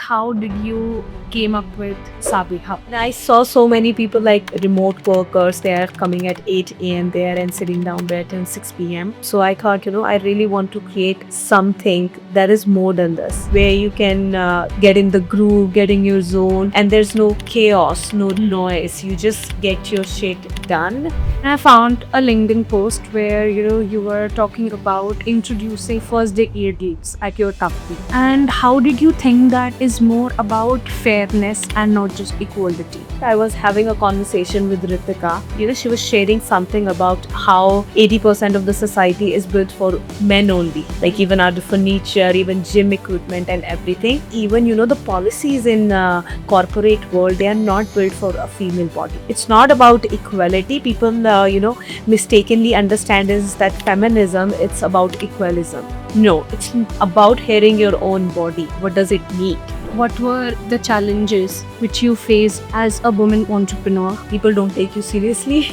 how did you came up with Sabi Hub? And I saw so many people like remote workers, they are coming at 8 a.m. there and sitting down there till 6 p.m. So I thought, I really want to create something that is more than this, where you can get in the groove, get in your zone, and there's no chaos, no noise. You just get your shit done. And I found a LinkedIn post where you were talking about introducing first day athletes at your company. And how did you think that is more about fairness and not just equality? I was having a conversation with Ritika. She was sharing something about how 80% of the society is built for men only. Like even our furniture, even gym equipment and everything. Even, the policies in corporate world, they are not built for a female body. It's not about equality. People, mistakenly understand is that feminism, it's about equalism. No, it's about hearing your own body. What does it need? What were the challenges which you faced as a woman entrepreneur? People don't take you seriously.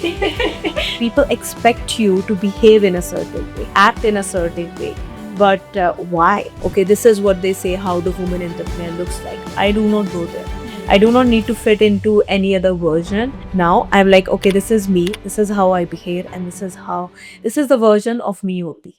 People expect you to behave in a certain way, act in a certain way. But why? Okay, this is what they say how the woman entrepreneur looks like. I do not go there. I do not need to fit into any other version. Now I'm like, okay, this is me. This is how I behave, and this is the version of me only.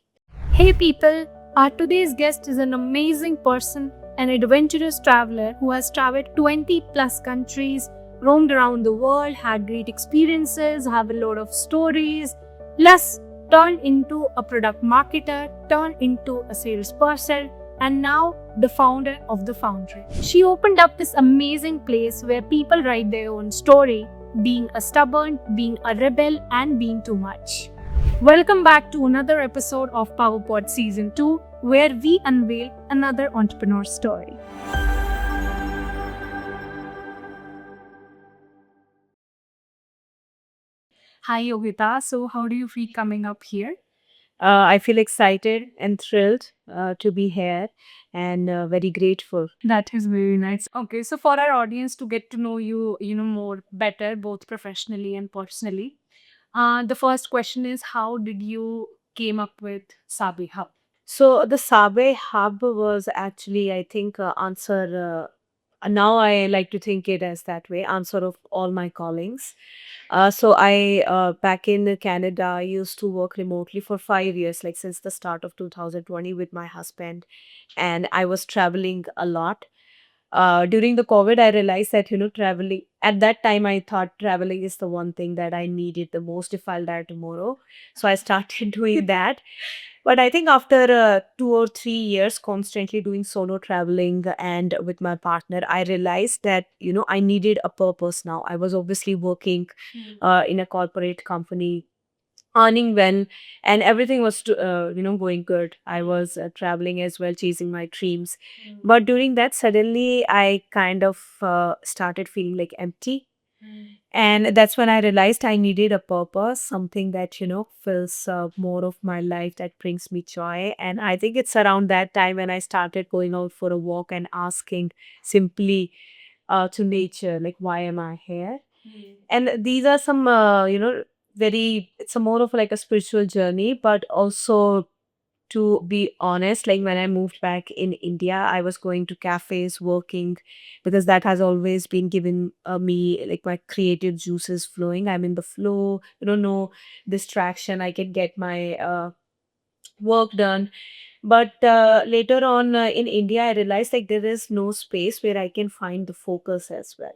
Hey people, our today's guest is an amazing person, an adventurous traveler who has traveled 20 plus countries, roamed around the world, had great experiences, have a lot of stories, plus turned into a product marketer, turned into a salesperson, and now the founder of The Foundry. She opened up this amazing place where people write their own story, being a stubborn, being a rebel, and being too much. Welcome back to another episode of PowerPod Season 2, where we unveil another entrepreneur story. Hi Yogita, so how do you feel coming up here? I feel excited and thrilled to be here and very grateful. That is very nice. Okay, so for our audience to get to know you, more better, both professionally and personally, the first question is how did you came up with Sabi Hub? So the Sabe Hub was actually, I think, answer. Now I like to think it as that way, answer of all my callings. So I back in Canada, I used to work remotely for 5 years, like since the start of 2020 with my husband, and I was traveling a lot. During the COVID, I realized that traveling at that time, I thought traveling is the one thing that I needed the most if I'll die tomorrow. So I started doing that. But I think after 2 or 3 years constantly doing solo traveling and with my partner, I realized that, I needed a purpose now. I was obviously working in a corporate company, earning well, and everything was, going good. I was traveling as well, chasing my dreams. But during that, suddenly I kind of started feeling like empty, and that's when I realized I needed a purpose, something that, fills more of my life, that brings me joy. And I think it's around that time when I started going out for a walk and asking simply to nature, like, why am I here? And these are some, it's a more of like a spiritual journey, but also, to be honest, like when I moved back in India, I was going to cafes, working, because that has always been given me like my creative juices flowing. I'm in the flow, no distraction. I can get my work done. But later on in India, I realized like there is no space where I can find the focus as well.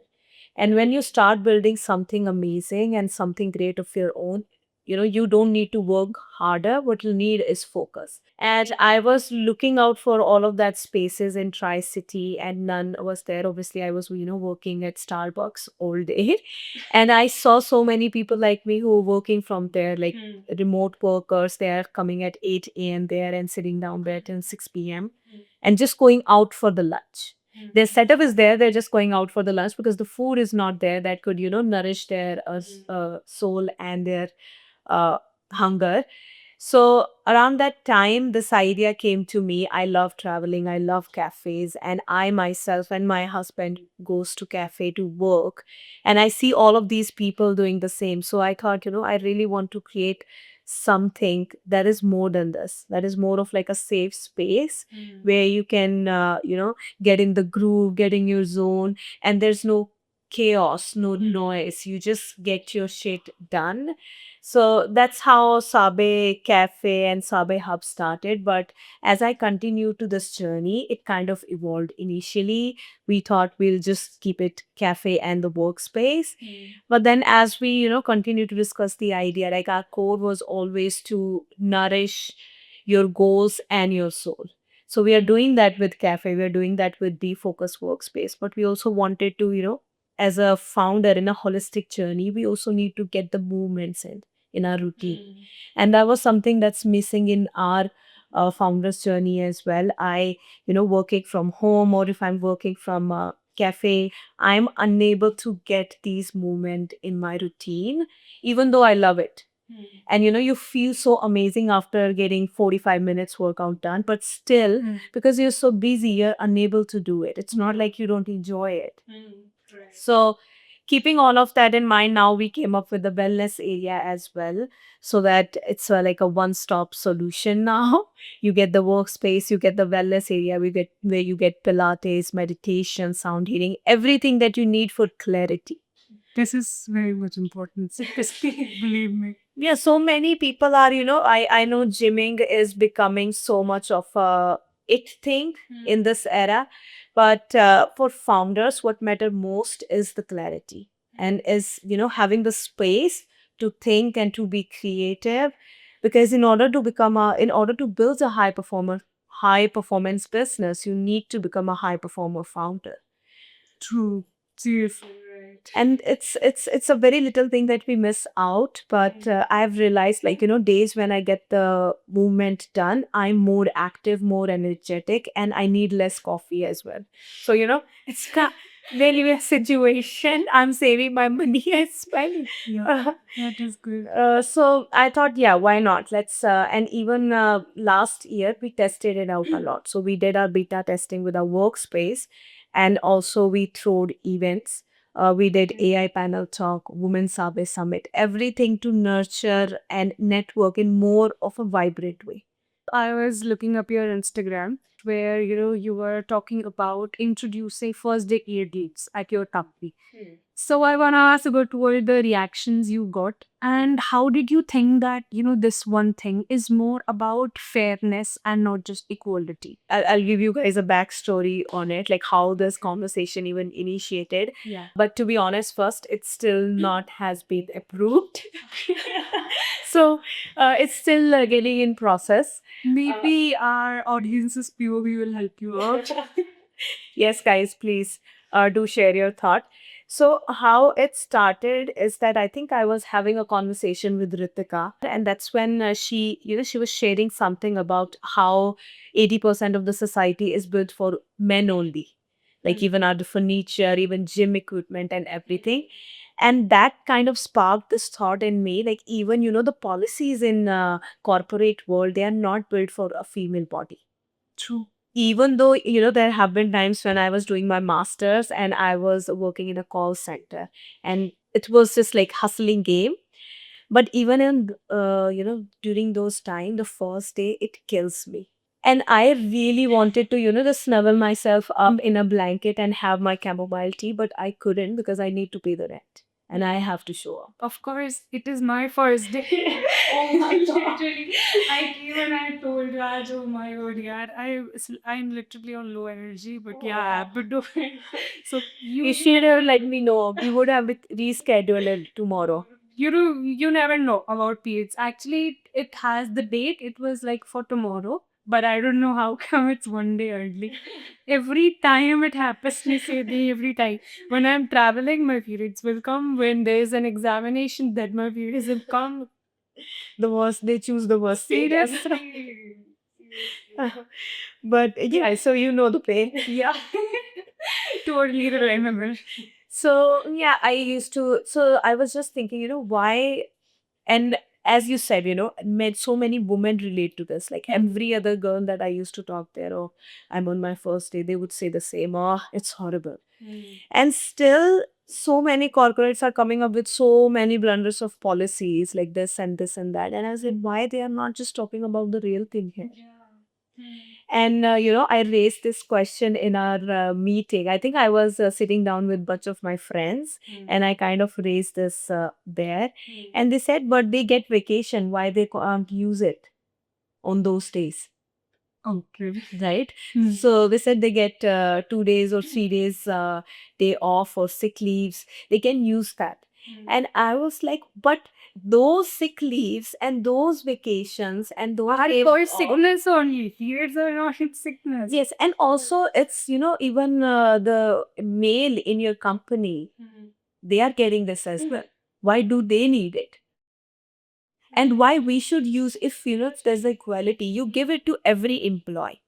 And when you start building something amazing and something great of your own, you don't need to work harder. What you need is focus. And I was looking out for all of that spaces in Tri City, and none was there. Obviously, I was, working at Starbucks all day. And I saw so many people like me who were working from there, like remote workers. They are coming at 8 a.m. there and sitting down there till 6 p.m. and just going out for the lunch. Their setup is there. They're just going out for the lunch because the food is not there that could, nourish their soul and their uh, hunger. So around that time, this idea came to me. I love traveling. I love cafes, and I myself and my husband goes to cafe to work, and I see all of these people doing the same. So I thought, I really want to create something that is more than this. That is more of like a safe space where you can, get in the groove, get in your zone, and there's no chaos, no noise. You just get your shit done. So that's how Sabe Cafe and Sabe Hub started. But as I continue to this journey, it kind of evolved. Initially, we thought we'll just keep it cafe and the workspace. But then as we, continue to discuss the idea, like our core was always to nourish your goals and your soul. So we are doing that with cafe, we're doing that with the focus workspace, but we also wanted to, as a founder in a holistic journey, we also need to get the movements in our routine. And that was something that's missing in our founder's journey as well. I, working from home, or if I'm working from a cafe, I'm unable to get these movement in my routine, even though I love it. And you feel so amazing after getting 45 minutes workout done, but still, because you're so busy, you're unable to do it. It's not like you don't enjoy it. So, keeping all of that in mind, now we came up with the wellness area as well, so that it's like a one-stop solution now. You get the workspace, you get the wellness area, we get where you get Pilates, meditation, sound healing, everything that you need for clarity. This is very much important. Believe me. Yeah, so many people are, I know gymming is becoming so much of a it thing in this era. But for founders, what matter most is the clarity, and is, having the space to think and to be creative. Because in order to build a high performance business, you need to become a high performer founder. True. Seriously. Right. And it's a very little thing that we miss out, but I've realized, like, days when I get the movement done, I'm more active, more energetic, and I need less coffee as well. So it's really a situation. I'm saving my money as well. Yeah, that is good. So I thought, yeah, why not? Let's and even last year we tested it out a lot. So we did our beta testing with our workspace, and also we throwed events. We did AI panel talk, Women Sabe Summit, everything to nurture and network in more of a vibrant way. I was looking up your Instagram where you were talking about introducing first day aid leads at your company. So I wanna ask about what were the reactions you got, and how did you think that this one thing is more about fairness and not just equality? I'll give you guys a backstory on it, like how this conversation even initiated. Yeah. But to be honest, first, it's still not has been approved. So it's still getting in process. Maybe our audience's POV will help you out. Yes, guys, please do share your thought. So, how it started is that I think I was having a conversation with Ritika, and that's when she was sharing something about how 80% of the society is built for men only, like even our furniture, even gym equipment, and everything. And that kind of sparked this thought in me, like even the policies in corporate world, they are not built for a female body. True. Even though there have been times when I was doing my masters and I was working in a call center, and it was just like hustling game. But even in during those time, the first day, it kills me. And I really wanted to just snuggle myself up in a blanket and have my chamomile tea, but I couldn't because I need to pay the rent and I have to show up. Of course, it is my first day. Oh my god. Literally, I came and I told Raj, oh my god, yaar, I'm literally on low energy, but yeah, I have to do it. So You should have let me know. We would have rescheduled it tomorrow. you never know about periods. Actually, it has the date. It was like for tomorrow, but I don't know how come it's one day early. Every time it happens, me say the every time. When I'm traveling, my periods will come. When there's an examination, that my periods will come. The worst, they choose the worst day. Seriously. But yeah, so the pain. Yeah. Totally remember. So yeah, I was just thinking, why, and as you said, so many women relate to this. Like every other girl that I used to talk there, oh, I'm on my first day, they would say the same, oh, it's horrible. And still, so many corporates are coming up with so many blunders of policies like this and this and that. And I said, why they are not just talking about the real thing here? And I raised this question in our meeting. I think I was sitting down with bunch of my friends, and I kind of raised this there. And they said, but they get vacation. Why they can't use it on those days? Okay. Right? So they said they get 2 days or 3 days day off or sick leaves. They can use that. And I was like, but those sick leaves and those vacations and those Are days for off- sickness only. Here are not in sickness. Yes, and also it's even the male in your company, they are getting this as well. Why do they need it? And why we should use, if if there's equality, you give it to every employee.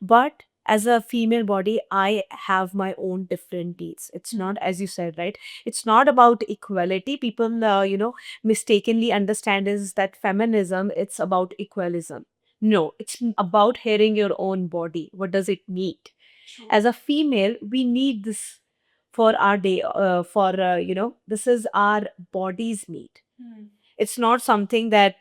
But as a female body, I have my own different needs. It's not, as you said, right? It's not about equality. People, mistakenly understand is that feminism, it's about equalism. No, it's about hearing your own body. What does it need? As a female, we need this for our day, this is our body's need. It's not something that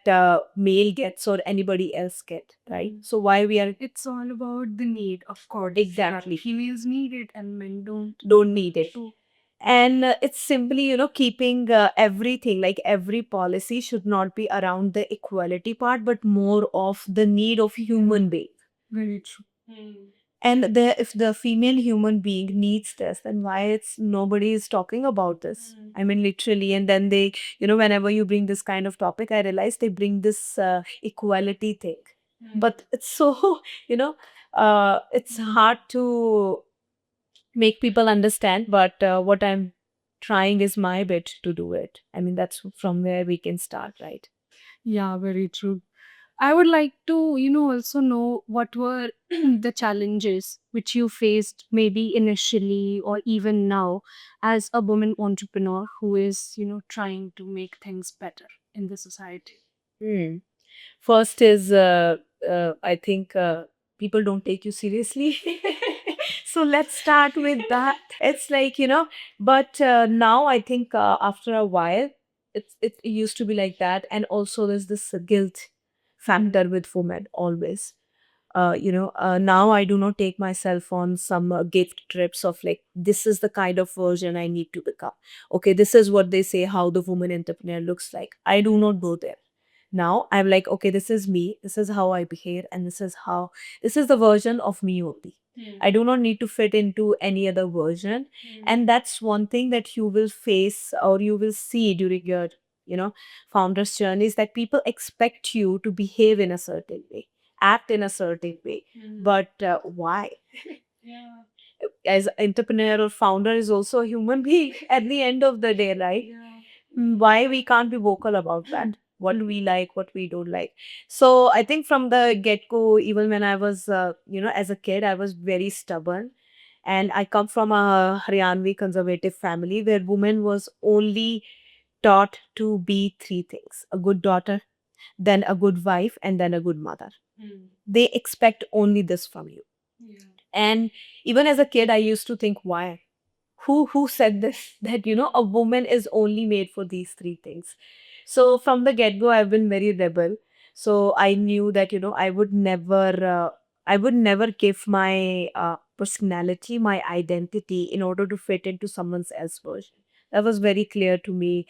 male gets or anybody else get, right? So why we are It's all about the need, of course. Exactly. Females need it and men don't need it. too. And it's simply keeping everything, like every policy should not be around the equality part, but more of the need of human being. Very true. And if the female human being needs this, then why it's nobody is talking about this? I mean, literally. And then they, whenever you bring this kind of topic, I realize they bring this equality thing. But it's so, it's hard to make people understand. But what I'm trying is my bit to do it. I mean, that's from where we can start, right? Yeah, very true. I would like to, also know what were the challenges which you faced maybe initially or even now as a woman entrepreneur who is, trying to make things better in the society. Hmm. First is, I think people don't take you seriously. So let's start with that. It's like, but now I think after a while, it used to be like that. And also there's this guilt factor with women always. Now I do not take myself on some gift trips of like, this is the kind of version I need to become. Okay, this is what they say how the woman entrepreneur looks like. I do not go there. Now I'm like, okay, this is me, this is how I behave, and this is the version of me only. I do not need to fit into any other version. And that's one thing that you will face or you will see during your founder's journey, is that people expect you to behave in a certain way, act in a certain way. But why? As entrepreneur or founder is also a human being at the end of the day, right? Why we can't be vocal about that? What we like, what we don't like. So I think from the get-go, even when I was as a kid, I was very stubborn. And I come from a Haryanvi conservative family where woman was only taught to be three things: a good daughter, then a good wife, and then a good mother. They expect only this from you. And even as a kid, I used to think, why? Who said this? That a woman is only made for these three things. So from the get-go, I've been very rebel. So I knew that I would never give my personality, my identity, in order to fit into someone else's version. That was very clear to me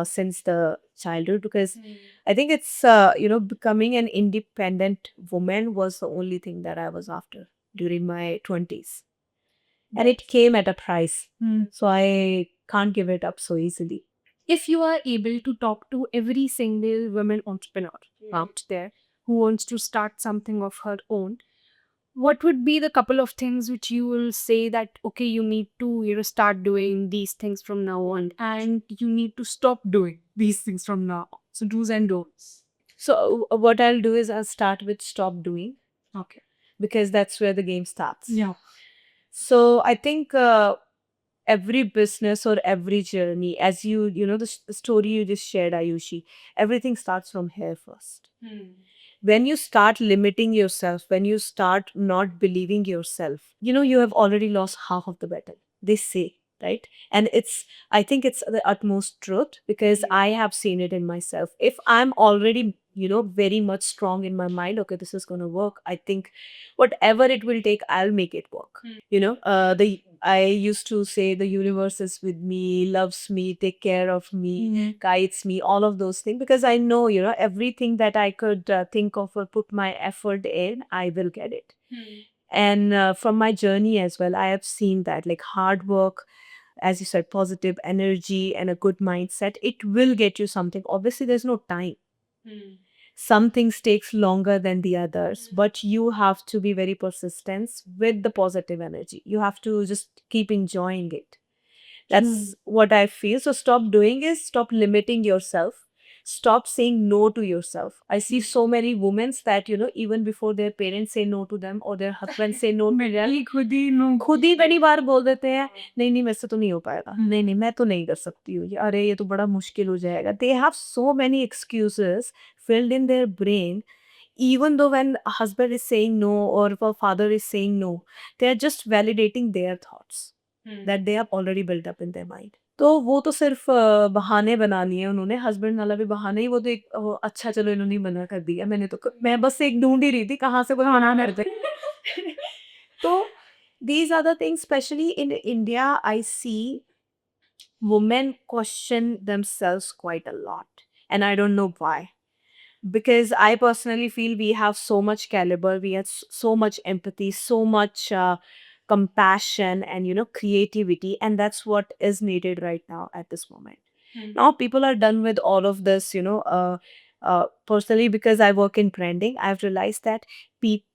since the childhood, because I think it's becoming an independent woman was the only thing that I was after during my 20s. And it came at a price. So I can't give it up so easily. If you are able to talk to every single woman entrepreneur out there who wants to start something of her own, what would be the couple of things which you will say that okay, you need to start doing these things from now on, and you need to stop doing these things from now on? So do's and don'ts. So what I'll do is I'll start with stop doing, Okay. because that's where the game starts. Yeah. So I think every business or every journey, as the story you just shared, Ayushi, everything starts from here first. When you start limiting yourself, when you start not believing yourself, you have already lost half of the battle. They say right? And I think it's the utmost truth, because I have seen it in myself. If I'm already, very much strong in my mind, okay, this is going to work, I think whatever it will take, I'll make it work. The I used to say the universe is with me, loves me, take care of me, guides me, all of those things, because I know, everything that I could think of or put my effort in, I will get it. And from my journey as well, I have seen that, like, hard work, as you said, positive energy and a good mindset, it will get you something. Obviously, there's no time. Some things takes longer than the others, but you have to be very persistent with the positive energy. You have to just keep enjoying it. That's what I feel. So stop limiting yourself. Stop saying no to yourself. I see so many women that, even before their parents say no to them or their husband say no to them, खुद ही बड़ी बार बोल देते हैं, नहीं नहीं मेरे से तो नहीं हो पाएगा, नहीं नहीं मैं तो नहीं कर सकती हूँ, अरे ये तो बड़ा मुश्किल हो जाएगा. They have so many excuses filled in their brain, even though when a husband is saying no or if a father is saying no, they are just validating their thoughts that they have already built up in their mind. तो वो तो सिर्फ बहाने बना लिए उन्होंने, husband वाला भी बहाना ही, वो तो एक अच्छा चलो इन्होंने मना कर दिया, मैं बस एक ढूंढ ही रही थी कहाँ से कोई मना कर दे. तो these are the things, especially in India, I see women question themselves quite a lot, and I don't know why. Because I personally feel we have so much caliber, we have so much empathy, so much compassion, and creativity, and that's what is needed right now at this moment. Now people are done with all of this. Personally, because I work in branding, I've realized that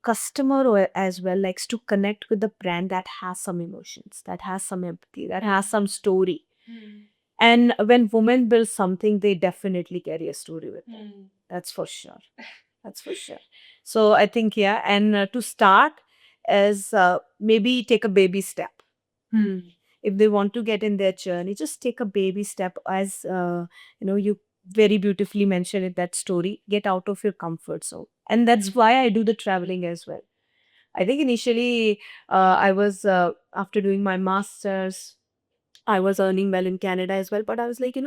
customer as well likes to connect with the brand that has some emotions, that has some empathy, that has some story. And when women build something, they definitely carry a story with them. That's for sure. That's for sure. So I think, yeah. And to start is maybe take a baby step. If they want to get in their journey, just take a baby step. As you very beautifully mentioned in that story, get out of your comfort zone. And that's why I do the traveling as well. I think initially I was, after doing my master's, I was earning well in Canada as well, but I was like,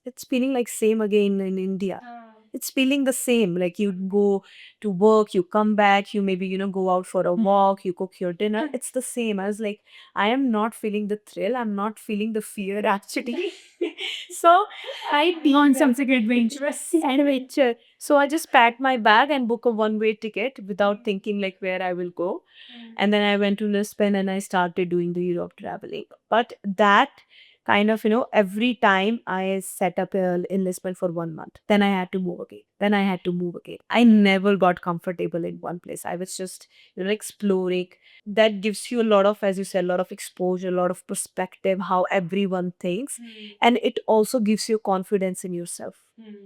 it's feeling like same again in India. It's feeling the same. Like, you go to work, you come back, you maybe, go out for a walk, you cook your dinner. It's the same. I was like, I am not feeling the thrill. I'm not feeling the fear actually. So I want something adventurous. Adventure. So I just packed my bag and booked a one-way ticket without thinking like where I will go. And then I went to Lisbon and I started doing the Europe traveling. But that kind of, every time I set up in Lisbon for 1 month, then I had to move again. Then I had to move again. I never got comfortable in one place. I was just, exploring. That gives you a lot of, as you said, a lot of exposure, a lot of perspective, how everyone thinks. And it also gives you confidence in yourself.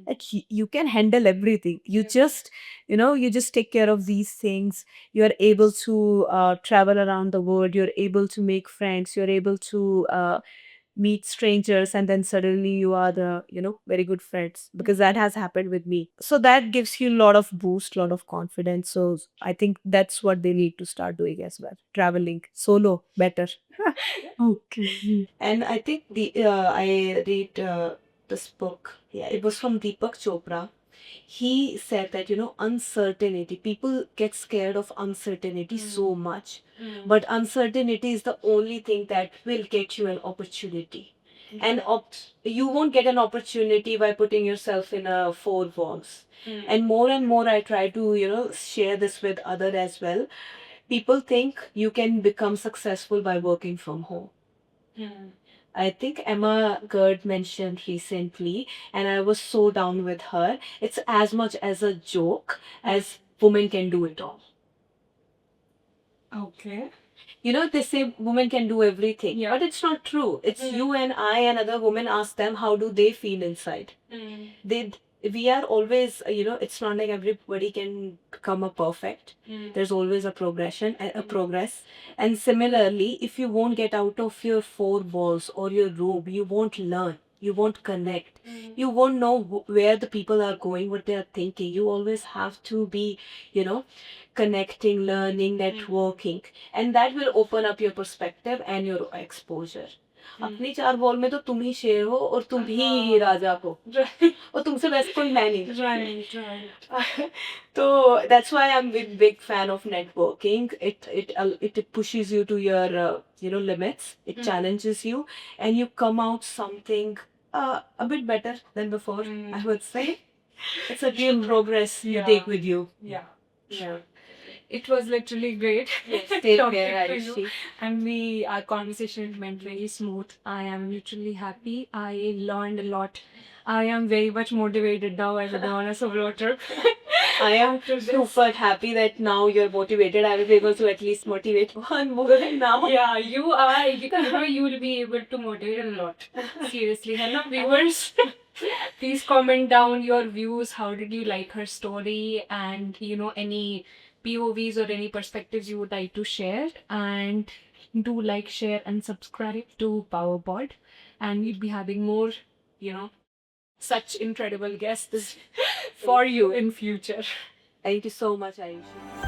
That you can handle everything. You just, you just take care of these things. You're able to travel around the world. You're able to make friends. You're able to meet strangers, and then suddenly you are the very good friends, because that has happened with me. So that gives you a lot of boost, lot of confidence. So I think that's what they need to start doing as well, traveling solo better. Okay. And I think I read this book. Yeah, it was from Deepak Chopra. He said that, uncertainty, people get scared of uncertainty so much, but uncertainty is the only thing that will get you an opportunity. And you won't get an opportunity by putting yourself in a four walls. And more I try to, share this with other as well. People think you can become successful by working from home. I think Emma Gerd mentioned recently, and I was so down with her. It's as much as a joke as women can do it all. Okay. They say women can do everything, but it's not true. It's you and I and other women, ask them how do they feel inside. They we are always, it's not like everybody can become a perfect. There's always a progression and a progress. And similarly, if you won't get out of your four walls or your room, you won't learn, you won't connect, you won't know where the people are going, what they are thinking. You always have to be, connecting, learning, networking, and that will open up your perspective and your exposure. अपनी 4 wall में तो तुम ही शेर हो और तुम ही राजा हो और तुमसे बेस्ट कोई है नहीं। Right. तो that's why I'm a big fan of networking. It pushes you to your limits. It challenges you, and you come out something a bit better than before. I would say it's a real progress you Yeah. take with you. Yeah. It was literally great. Yes, take talking care, to you. Aishi. And our conversation went very smooth. I am literally happy. I learned a lot. I am very much motivated now as a go on a solo trip. I am super happy that now you're motivated. I will be able to at least motivate one more now. Yeah, you are. You will be able to motivate a lot. Seriously, hello viewers. Please comment down your views. How did you like her story? And any POVs or any perspectives you would like to share. And do like, share, and subscribe to PowerPod. And we'll be having more, such incredible guests for you in future. Thank you so much, Aishi.